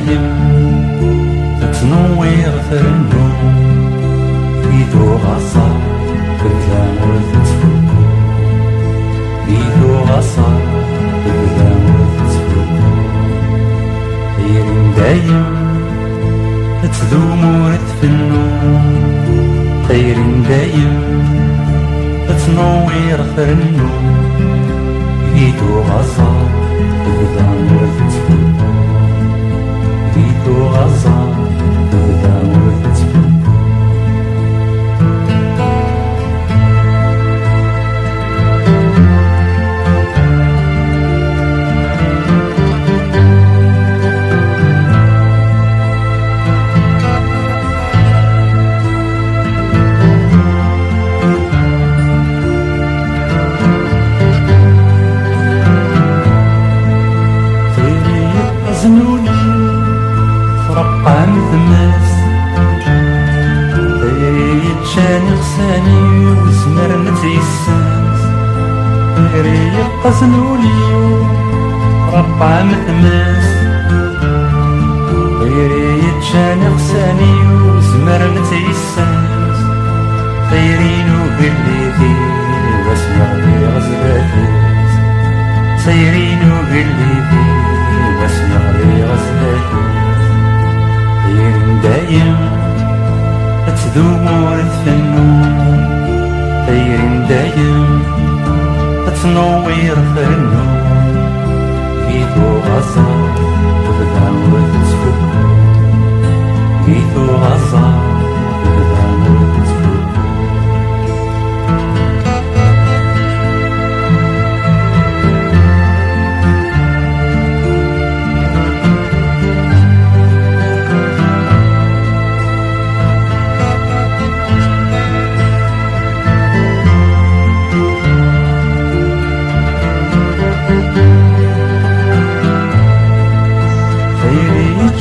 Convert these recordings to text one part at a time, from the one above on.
دايم تنوير ثرنو يدو غصا تبدا وتتفكو يدو غصا تبدا وتتفكو خير دايم تدوم وتفنو خير دايم تنوير ثرنو يدو غصا تبدا وتتفكو يدو غصا تبدا وتتفكو زنوني فرقع مثمس دايري تشاني غساني وزمر نتيساس دايري قزنولي فرقع مثمس دايري تشاني غساني وزمر نتيساس دايرينو بالليدي واسمع لي غزلاتيس سايرينو بالليدي واسمع لي غزلاتي خير دايم تدوم وتفنو خير دايم تنوير ثرنو جيتو غصا تبدا وتتفكو جيتو غصا تبدا وتتفكو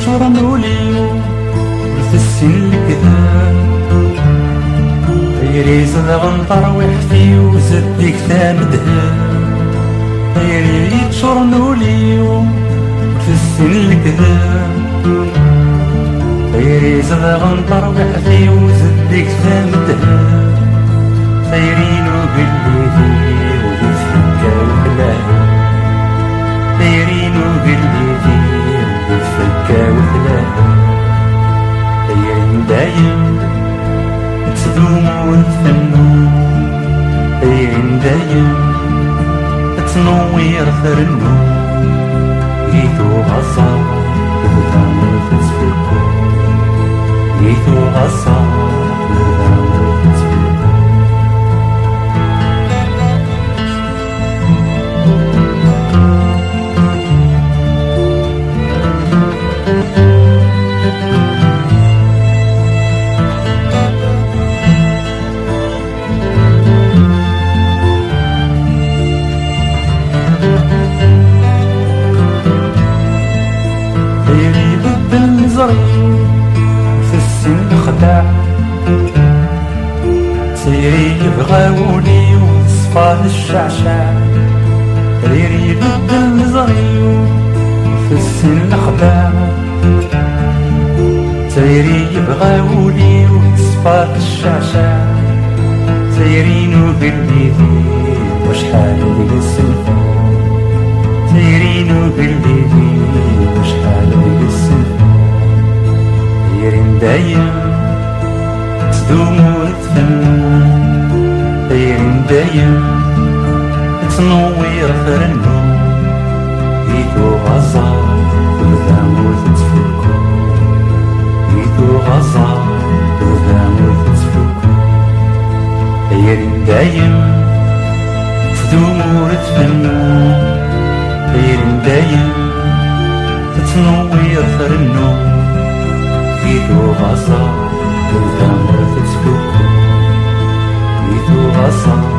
شرنولي وفي السن الكذاب خيري زغن طروحتي وزدك تامدهاب خيري شرنولي وفي السن الكذاب خيري زغن طروحتي وزدك تامدهاب خيرينو بالليدي ويتفكا وكلاه خيرينو بالليدي ويتفكا وكلاه خير دايم تدوم وتفنو خير دايم تنوير ثرنو جيتو غصا تبدا وتتفكو جيتو غصا تبدا وتتفكو في السن خداع سيري يبغاوني وصفى الشعشع سيري يبدل نظري في السن خداع سيري يبغاوني وصفى الشعشع سيرينو بالليدي وشحال ديك السنفة سيرينو بالليدي وشحال ديك السنفة خير دايم تدوم وتفنو خير دايم تنوير ثرنو جيتو غصا تبدا وتتفكو جيتو غصا تبدا وتتفكو خير دايم تدوم وتفنو خير دايم تنوير ثرنو جيتو غصا تبدا وتتفكو جيتو غصا